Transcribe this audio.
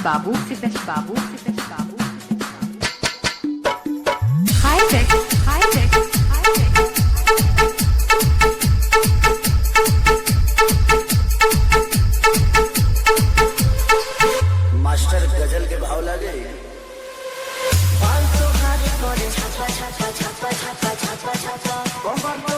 बाबू सिपेश बाबू सिपेश बाबू high tech high tech high tech master ghazal के भाव लगे 500 छापा छापा छापा छापा छापा छापा छापा